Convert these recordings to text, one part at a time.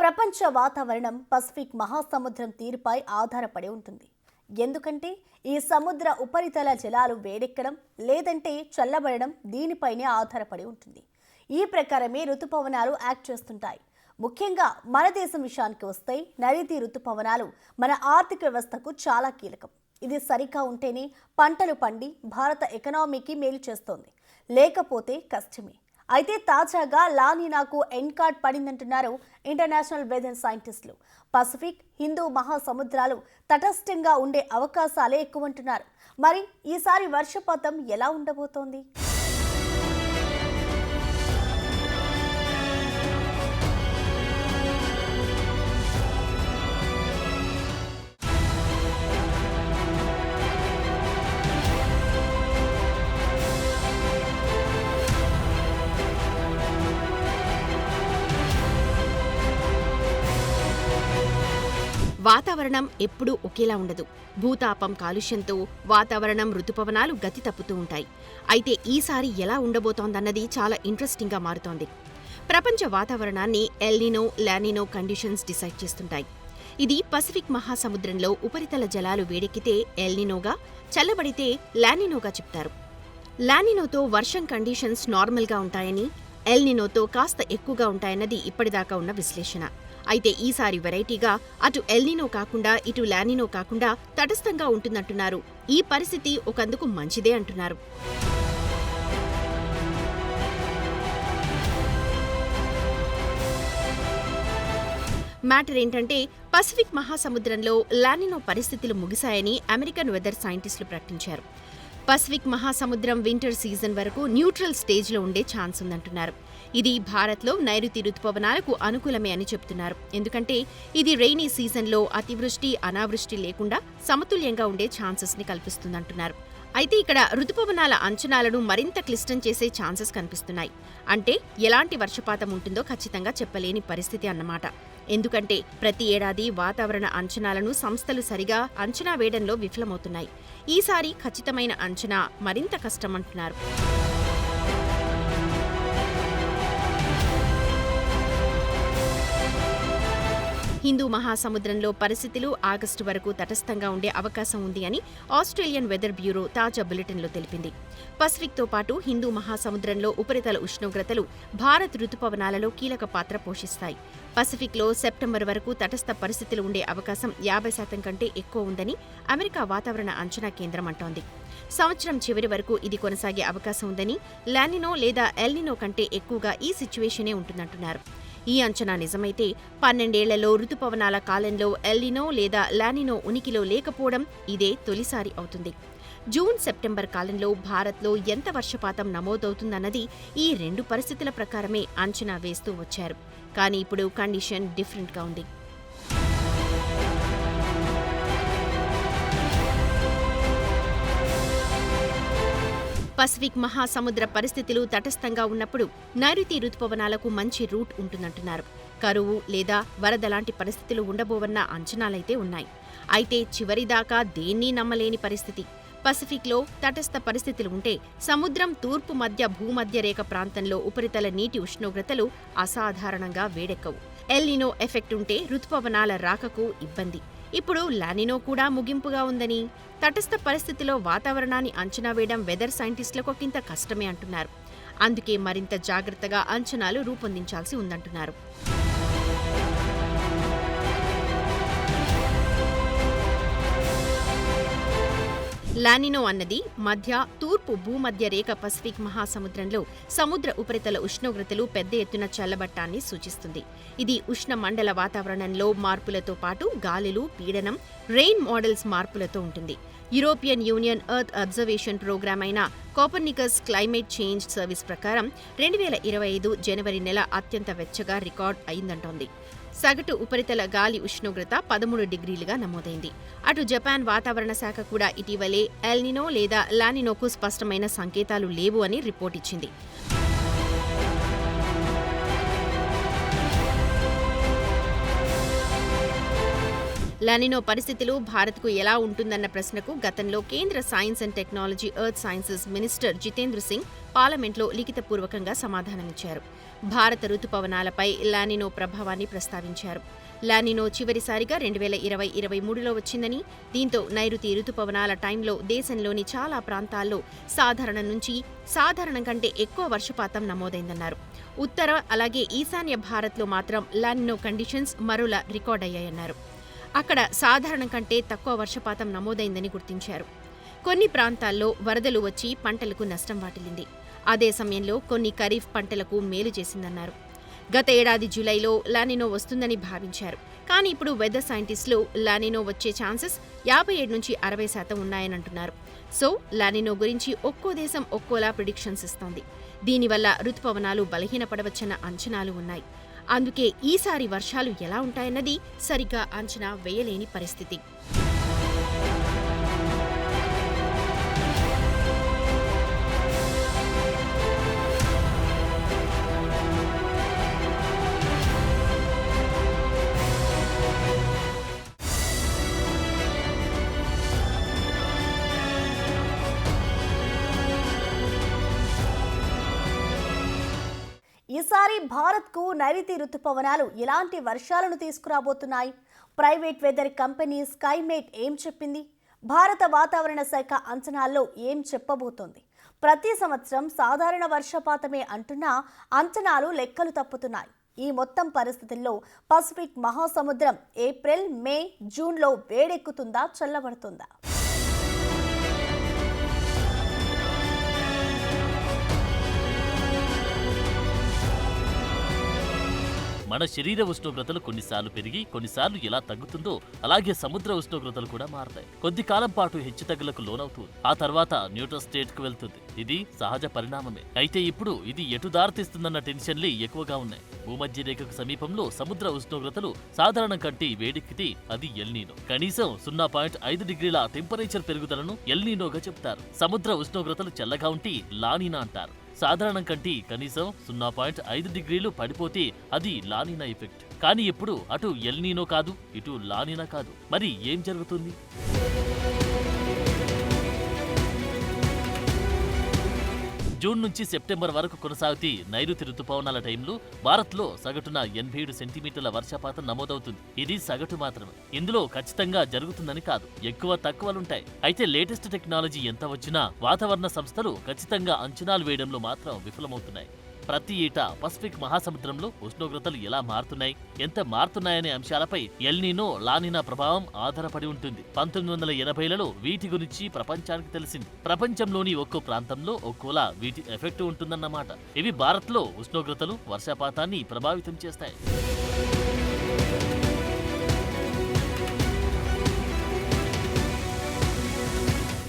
ప్రపంచ వాతావరణం పసిఫిక్ మహాసముద్రం తీరుపై ఆధారపడి ఉంటుంది. ఎందుకంటే ఈ సముద్ర ఉపరితల జలాలు వేడెక్కడం లేదంటే చల్లబడడం దీనిపైనే ఆధారపడి ఉంటుంది. ఈ ప్రకారమే ఋతుపవనాలు యాక్ట్ చేస్తుంటాయి. ముఖ్యంగా మన దేశం విషయానికి వస్తే నైరుతి ఋతుపవనాలు మన ఆర్థిక వ్యవస్థకు చాలా కీలకం. ఇది సరిగా ఉంటేనే పంటలు పండి భారత ఎకనామీకి మేలు చేస్తోంది, లేకపోతే కష్టమే. అయితే తాజాగా లానినాకు ఎండ్ కార్డ్ పడిందంటున్నారు ఇంటర్నేషనల్ వెదర్ సైంటిస్టులు. పసిఫిక్, హిందూ మహాసముద్రాలు తటస్థంగా ఉండే అవకాశాలే ఎక్కువంటున్నారు. మరి ఈసారి వర్షపాతం ఎలా ఉండబోతోంది? వాతావరణం ఎప్పుడూ ఒకేలా ఉండదు. భూతాపం, కాలుష్యంతో వాతావరణం, ఋతుపవనాలు గతి తప్పుతూ ఉంటాయి. అయితే ఈసారి ఎలా ఉండబోతోందన్నది చాలా ఇంట్రెస్టింగ్గా మారుతోంది. ప్రపంచ వాతావరణాన్ని ఎల్నినో, లానినో కండిషన్స్ డిసైడ్ చేస్తుంటాయి. ఇది పసిఫిక్ మహాసముద్రంలో ఉపరితల జలాలు వేడెక్కితే ఎల్నినోగా, చల్లబడితే లానినోగా చెప్తారు. లానినోతో వర్షం కండిషన్స్ నార్మల్గా ఉంటాయని, ఎల్నినోతో కాస్త ఎక్కువగా ఉంటాయన్నది ఇప్పటిదాకా ఉన్న విశ్లేషణ. అయితే ఈసారి వెరైటీగా అటు ఎల్నినో కాకుండా ఇటు లానినో కాకుండా తటస్థంగా ఉంటుందంటున్నారు. ఈ పరిస్థితి ఒకందుకు మంచిదే అంటున్నారు. మ్యాటర్ ఏంటంటే పసిఫిక్ మహాసముద్రంలో లానినో పరిస్థితులు ముగిశాయని అమెరికన్ వెదర్ సైంటిస్టులు ప్రకటించారు. పసిఫిక్ మహాసముద్రం వింటర్ సీజన్ వరకు న్యూట్రల్ స్టేజ్లో ఉండే ఛాన్స్ ఉందంటున్నారు. ఇది భారత్లో నైరుతి ఋతుపవనాలకు అనుకూలమే అని చెబుతున్నారు. ఎందుకంటే ఇది రెయినీ సీజన్లో అతివృష్టి, అనావృష్టి లేకుండా సమతుల్యంగా ఉండే ఛాన్సెస్ని కల్పిస్తుందంటున్నారు. అయితే ఇక్కడ ఋతుపవనాల అంచనాలను మరింత క్లిష్టం చేసే ఛాన్సెస్ కనిపిస్తున్నాయి. అంటే ఎలాంటి వర్షపాతం ఉంటుందో ఖచ్చితంగా చెప్పలేని పరిస్థితి అన్నమాట. ఎందుకంటే ప్రతి ఏడాది వాతావరణ అంచనాలను సంస్థలు సరిగా అంచనా వేయడంలో విఫలమవుతున్నాయి. ఈసారి ఖచ్చితమైన అంచనా మరింత కష్టమంటున్నారు. హిందూ మహాసముద్రంలో పరిస్థితులు ఆగస్టు వరకు తటస్థంగా ఉండే అవకాశం ఉంది అని ఆస్ట్రేలియన్ వెదర్ బ్యూరో తాజా బులెటిన్లో తెలిపింది. పసిఫిక్తో పాటు హిందూ మహాసముద్రంలో ఉపరితల ఉష్ణోగ్రతలు భారత్ ఋతుపవనాలలో కీలక పాత్ర పోషిస్తాయి. పసిఫిక్లో సెప్టెంబర్ వరకు తటస్థ పరిస్థితులు ఉండే అవకాశం 50% కంటే ఎక్కువ ఉందని అమెరికా వాతావరణ అంచనా కేంద్రం అంటోంది. సంవత్సరం చివరి వరకు ఇది కొనసాగే అవకాశం ఉందని, లానినో లేదా ఎల్నినో కంటే ఎక్కువగా ఈ సిచ్యువేషనే ఉంటుందంటున్నారు. ఈ అంచనా నిజమైతే 12 ఏళ్లలో ఋతుపవనాల కాలంలో ఎల్నినో లేదా లానినో ఉనికిలో లేకపోవడం ఇదే తొలిసారి అవుతుంది. జూన్, సెప్టెంబర్ కాలంలో భారత్లో ఎంత వర్షపాతం నమోదవుతుందన్నది ఈ రెండు పరిస్థితుల ప్రకారమే అంచనా వేస్తూ వచ్చారు. కానీ ఇప్పుడు కండిషన్ డిఫరెంట్గా ఉంది. పసిఫిక్ మహాసముద్ర పరిస్థితులు తటస్థంగా ఉన్నప్పుడు నైరుతి ఋతుపవనాలకు మంచి రూట్ ఉంటుందంటున్నారు. కరువు లేదా వరద లాంటి పరిస్థితులు ఉండబోవన్న అంచనాలైతే ఉన్నాయి. అయితే చివరిదాకా దేన్నీ నమ్మలేని పరిస్థితి. పసిఫిక్లో తటస్థ పరిస్థితులు ఉంటే సముద్రం తూర్పు మధ్య భూమధ్య రేఖ ప్రాంతంలో ఉపరితల నీటి ఉష్ణోగ్రతలు అసాధారణంగా వేడెక్కవు. ఎల్నినో ఎఫెక్ట్ ఉంటే ఋతుపవనాల రాకకు ఇబ్బంది. ఇప్పుడు లానినో కూడా ముగింపుగా ఉందని, తటస్థ పరిస్థితిలో వాతావరణాన్ని అంచనా వేయడం వెదర్ సైంటిస్టులకు ఒకంత కష్టమే అంటున్నారు. అందుకే మరింత జాగ్రత్తగా అంచనాలు రూపొందించాల్సి ఉందంటున్నారు. లానినో అన్నది మధ్య, తూర్పు భూమధ్య రేఖ పసిఫిక్ మహాసముద్రంలో సముద్ర ఉపరితల ఉష్ణోగ్రతలు పెద్ద ఎత్తున చల్లబట్టాన్ని సూచిస్తుంది. ఇది ఉష్ణ మండల వాతావరణంలో మార్పులతో పాటు గాలులు, పీడనం, రెయిన్ మోడల్స్ మార్పులతో ఉంటుంది. European Union earth observation programme అయిన కోపర్నికస్ క్లైమేట్ చేంజ్ సర్వీస్ ప్రకారం 2025 జనవరి నెల అత్యంత వెచ్చగా రికార్డ్ అయిందంటోంది. సగటు ఉపరితల గాలి ఉష్ణోగ్రత 13 డిగ్రీలుగా నమోదైంది. అటు జపాన్ వాతావరణ శాఖ కూడా ఇటీవలే ఎల్నినో లేదా లానినోకు స్పష్టమైన సంకేతాలు లేవు అని రిపోర్ట్ ఇచ్చింది. లానినో పరిస్థితులు భారత్కు ఎలా ఉంటుందన్న ప్రశ్నకు గతంలో కేంద్ర science and technology earth sciences minister Jitendra Singh పార్లమెంట్లో లిఖితపూర్వకంగా సమాధానమిచ్చారు. భారత రుతుపవనాలపై లానినో ప్రభావాన్ని ప్రస్తావించారు. లానినో చివరిసారిగా 2020-23లో వచ్చిందని, దీంతో నైరుతి రుతుపవనాల టైంలో దేశంలోని చాలా ప్రాంతాల్లో సాధారణం నుంచి సాధారణం కంటే ఎక్కువ వర్షపాతం నమోదైందన్నారు. ఉత్తర అలాగే ఈశాన్య భారత్లో మాత్రం లానినో కండిషన్స్ మరోలా రికార్డయ్యాయన్నారు. అక్కడ సాధారణం కంటే తక్కువ వర్షపాతం నమోదైందని గుర్తించారు. కొన్ని ప్రాంతాల్లో వరదలు వచ్చి పంటలకు నష్టం వాటిల్లింది. అదే సమయంలో కొన్ని ఖరీఫ్ పంటలకు మేలు చేసిందన్నారు. గత ఏడాది జూలైలో లానినో వస్తుందని భావించారు. కానీ ఇప్పుడు వెదర్ సైంటిస్టులు లానినో వచ్చే ఛాన్సెస్ 57-60% ఉన్నాయనంటున్నారు. సో లానినో గురించి ఒక్కో దేశం ఒక్కోలా ప్రిడిక్షన్స్ ఇస్తోంది. దీనివల్ల రుతుపవనాలు బలహీనపడవచ్చన్న అంచనాలు ఉన్నాయి. అందుకే ఈసారి వర్షాలు ఎలా ఉంటాయన్నది సరిగ్గా అంచనా వేయలేని పరిస్థితి. ఈసారి భారత్కు నైరుతి రుతుపవనాలు ఎలాంటి వర్షాలను తీసుకురాబోతున్నాయి? ప్రైవేట్ వెదర్ కంపెనీ స్కైమేట్ ఏం చెప్పింది? భారత వాతావరణ శాఖ అంచనాల్లో ఏం చెప్పబోతోంది? ప్రతి సంవత్సరం సాధారణ వర్షపాతమే అంటున్నా అంచనాలు లెక్కలు తప్పుతున్నాయి. ఈ మొత్తం పరిస్థితుల్లో పసిఫిక్ మహాసముద్రం ఏప్రిల్, మే, జూన్లో వేడెక్కుతుందా, చల్లబడుతుందా? మన శరీర ఉష్ణోగ్రతలు కొన్నిసార్లు పెరిగి కొన్నిసార్లు ఎలా తగ్గుతుందో అలాగే సముద్ర ఉష్ణోగ్రతలు కూడా మారతాయి. కొద్ది కాలం పాటు హెచ్చుతగ్గులకు లోనవుతుంది. ఆ తర్వాత న్యూట్రల్ స్టేట్ కు వెళ్తుంది. ఇది సహజ పరిణామమే. అయితే ఇప్పుడు ఇది ఎటు దారితీస్తుందన్న టెన్షన్లే ఎక్కువగా ఉన్నాయి. భూమధ్య రేఖకు సమీపంలో సముద్ర ఉష్ణోగ్రతలు సాధారణం కంటే వేడెక్కితే అది ఎల్నీనో. కనీసం 0.5 డిగ్రీల టెంపరేచర్ పెరుగుదలను ఎల్నీనోగా చెప్తారు. సముద్ర ఉష్ణోగ్రతలు చల్లగా ఉంటే లానినా అంటారు. సాధారణం కంటే కనీసం 0.5 డిగ్రీలు పడిపోతే అది లానినా ఎఫెక్ట్. కానీ ఇప్పుడు అటు ఎల్నీనో కాదు, ఇటు లానినా కాదు. మరి ఏం జరుగుతుంది? జూన్ నుంచి సెప్టెంబర్ వరకు కొనసాగుతీ నైరుతి రుతుపవనాల టైంలో భారత్లో సగటున 87 సెంటీమీటర్ల వర్షపాతం నమోదవుతుంది. ఇది సగటు మాత్రమే. ఇందులో ఖచ్చితంగా జరుగుతుందని కాదు, ఎక్కువ తక్కువలుంటాయి. అయితే లేటెస్ట్ టెక్నాలజీ ఎంత వచ్చినా వాతావరణ సంస్థలు ఖచ్చితంగా అంచనాలు వేయడంలో మాత్రం విఫలమవుతున్నాయి. ప్రతి ఏటా పసిఫిక్ మహాసముద్రంలో ఉష్ణోగ్రతలు ఎలా మారుతున్నాయి, ఎంత మారుతున్నాయనే అంశాలపై ఎల్నీనో, లానినా ప్రభావం ఆధారపడి ఉంటుంది. 1980లలో వీటి గురించి ప్రపంచానికి తెలిసింది. ప్రపంచంలోని ఒక్కో ప్రాంతంలో ఒక్కోలా వీటి ఎఫెక్ట్ ఉంటుందన్నమాట. ఇవి భారత్లో ఉష్ణోగ్రతలు, వర్షపాతాన్ని ప్రభావితం చేస్తాయి.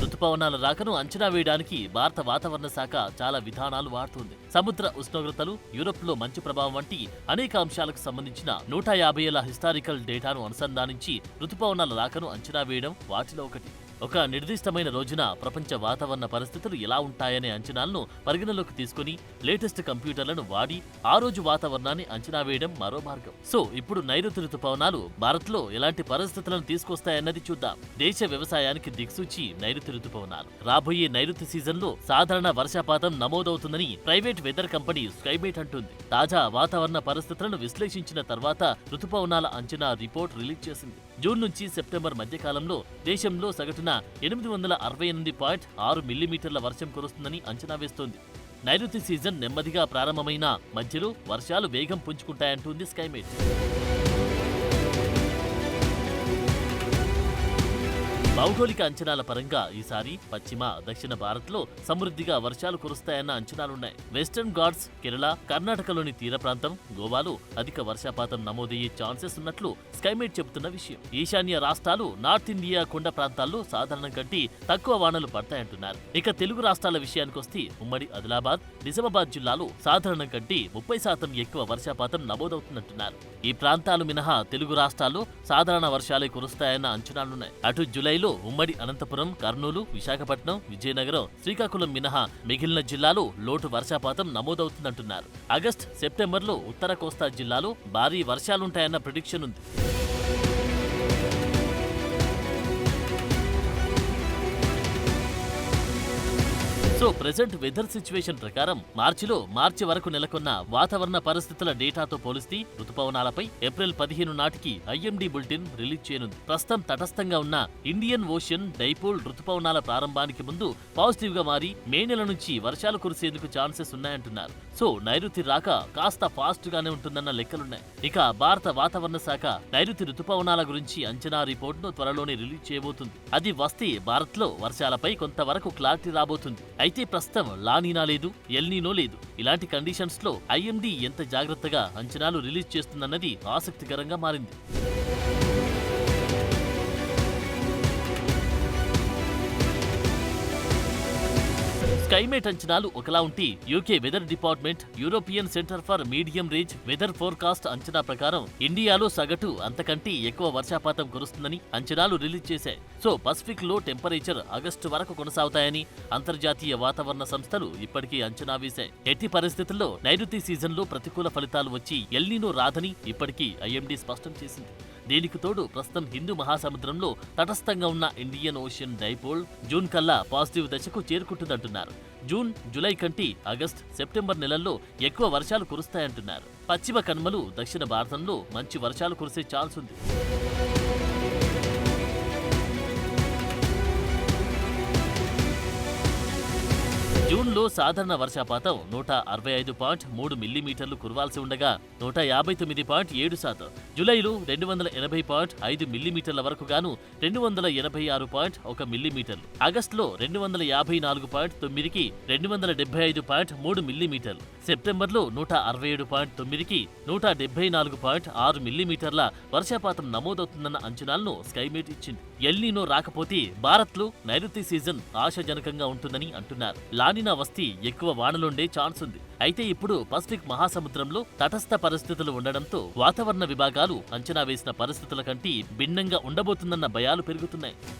రుతుపవనాల రాకను అంచనా వేయడానికి భారత వాతావరణ శాఖ చాలా విధానాలు వాడుతుంది. సముద్ర ఉష్ణోగ్రతలు, యూరోప్లో మంచు ప్రభావం వంటి అనేక అంశాలకు సంబంధించిన 150 ఏళ్ల హిస్టారికల్ డేటాను అనుసంధానించి రుతుపవనాల రాకను అంచనా వేయడం వాటిలో ఒకటి. ఒక నిర్దిష్టమైన రోజున ప్రపంచ వాతావరణ పరిస్థితులు ఎలా ఉంటాయనే అంచనాలను పరిగణలోకి తీసుకుని లేటెస్ట్ కంప్యూటర్లను వాడి ఆ రోజు వాతావరణాన్ని అంచనా వేయడం మరో మార్గం. సో ఇప్పుడు నైరుతి రుతుపవనాలు భారత్లో ఎలాంటి పరిస్థితులను తీసుకొస్తాయన్నది చూద్దాం. దేశ వ్యవసాయానికి దిక్సూచి నైరుతి రుతుపవనాలు. రాబోయే నైరుతి సీజన్లో సాధారణ వర్షపాతం నమోదవుతుందని ప్రైవేట్ వెదర్ కంపెనీ స్కైమేట్ అంటుంది. తాజా వాతావరణ పరిస్థితులను విశ్లేషించిన తర్వాత రుతుపవనాల అంచనా రిపోర్ట్ రిలీజ్ చేసింది. జూన్ నుంచి సెప్టెంబర్ మధ్యకాలంలో దేశంలో సగటున 868.6 మిల్లీమీటర్ల వర్షం కురుస్తుందని అంచనా వేస్తోంది. నైరుతి సీజన్ నెమ్మదిగా ప్రారంభమైన మధ్యలో వర్షాలు వేగం పుంజుకుంటాయంటోంది స్కైమేట్. భౌగోళిక అంచనాల పరంగా ఈసారి పశ్చిమ, దక్షిణ భారత్లో సమృద్ధిగా వర్షాలు కురుస్తాయన్న అంచనాలున్నాయి. వెస్టర్న్ ఘాట్స్, కేరళ, కర్ణాటకలోని తీర ప్రాంతం, గోవాలో అధిక వర్షపాతం నమోదయ్యే ఛాన్సెస్ ఉన్నట్లు స్కైమేట్ చెబుతున్న విషయం. ఈశాన్య రాష్ట్రాలు, నార్త్ ఇండియా కొండ ప్రాంతాల్లో సాధారణం కంటే తక్కువ వానలు పడతాయంటున్నారు. ఇక తెలుగు రాష్ట్రాల విషయానికొస్తే ఉమ్మడి ఆదిలాబాద్, నిజామాబాద్ జిల్లాలో సాధారణం కంటే 30% ఎక్కువ వర్షపాతం నమోదవుతున్నట్టున్నారు. ఈ ప్రాంతాలు మినహా తెలుగు రాష్ట్రాల్లో సాధారణ వర్షాలే కురుస్తాయన్న అంచనాలున్నాయి. అటు జూలైలో ఉమ్మడి అనంతపురం, కర్నూలు, విశాఖపట్నం, విజయనగరం, శ్రీకాకుళం మినహా మిగిలిన జిల్లాలో లోటు వర్షపాతం నమోదవుతుందంటున్నారు. ఆగస్టు, సెప్టెంబర్లో ఉత్తర కోస్తా జిల్లాలో భారీ వర్షాలుంటాయన్న ప్రిడిక్షన్ ఉంది. సో ప్రెజెంట్ వెదర్ సిచ్యువేషన్ ప్రకారం మార్చి వరకు నెలకొన్న వాతావరణ పరిస్థితుల డేటాతో పోలిస్తే రుతుపవనాలపై ఏప్రిల్ 15 నాటికి ఐఎండీ బులెటిన్ రిలీజ్ చేయనుంది. ప్రస్తుతం తటస్థంగా ఉన్న ఇండియన్ ఓషన్ డైపోల్ రుతుపవనాల ప్రారంభానికి ముందు పాజిటివ్ గా మారి మే నెల నుంచి వర్షాలు కురిసేందుకు ఛాన్సెస్ ఉన్నాయంటున్నారు. సో నైరుతి రాక కాస్త ఫాస్ట్ గానే ఉంటుందన్న లెక్కలున్నాయి. ఇక భారత వాతావరణ శాఖ నైరుతి రుతుపవనాల గురించి అంచనా రిపోర్ట్ను త్వరలోనే రిలీజ్ చేయబోతుంది. అది వస్తే భారత్ లో వర్షాలపై కొంతవరకు క్లారిటీ రాబోతుంది. అయితే ప్రస్తుతం లానీనా లేదు, ఎల్నీనో లేదు. ఇలాంటి కండిషన్స్ లో ఐఎండీ ఎంత జాగ్రత్తగా అంచనాలు రిలీజ్ చేస్తుందన్నది ఆసక్తికరంగా మారింది. స్కైమేట్ అంచనాలు ఒకలా ఉంటే UK weather department European centre for medium range weather forecast అంచనా ప్రకారం ఇండియాలో సగటు అంతకంటే ఎక్కువ వర్షపాతం కురుస్తుందని అంచనాలు రిలీజ్ చేశాయి. సో పసిఫిక్ లో టెంపరేచర్ ఆగస్టు వరకు కొనసాగుతాయని అంతర్జాతీయ వాతావరణ సంస్థలు ఇప్పటికీ అంచనా వేశాయి. ఎట్టి పరిస్థితుల్లో నైరుతి సీజన్లో ప్రతికూల ఫలితాలు వచ్చి ఎల్నీనో రాదని ఇప్పటికీ ఐఎండీ స్పష్టం చేసింది. దీనికి తోడు ప్రస్తుతం హిందూ మహాసముద్రంలో తటస్థంగా ఉన్న ఇండియన్ ఓషన్ డైపోల్ జూన్ కల్లా పాజిటివ్ దశకు చేరుకుంటుందంటున్నారు. జూన్, జూలై కంటే ఆగస్ట్, సెప్టెంబర్ నెలల్లో ఎక్కువ వర్షాలు కురుస్తాయంటున్నారు. పశ్చిమ కనుమలు దక్షిణ భారతంలో మంచి వర్షాలు కురిసే ఛాన్స్ ఉంది. జూన్లో సాధారణ వర్షపాతం 165.3 మిల్లీమీటర్లు కురవాల్సి ఉండగా 159.7%, జూలైలో 280.5 మిల్లీమీటర్ల వరకు గాను 286.1 మిల్లీమీటర్లు, ఆగస్టులో 254.9కి 275.3 మిల్లీమీటర్లు, సెప్టెంబర్లో 167.9కి 174.6 మిల్లీమీటర్ల వర్షపాతం నమోదవుతుందన్న అంచనాలను స్కైమేట్ ఇచ్చింది. ఎల్నీనో రాకపోతే భారత్లో నైరుతి సీజన్ ఆశాజనకంగా ఉంటుందని అంటున్నారు. లానినా వస్తే ఎక్కువ వానలుండే ఛాన్స్ ఉంది. అయితే ఇప్పుడు పసిఫిక్ మహాసముద్రంలో తటస్థ పరిస్థితులు ఉండడంతో వాతావరణ విభాగాలు అంచనా వేసిన పరిస్థితుల కంటే భిన్నంగా ఉండబోతుందన్న భయాలు పెరుగుతున్నాయి.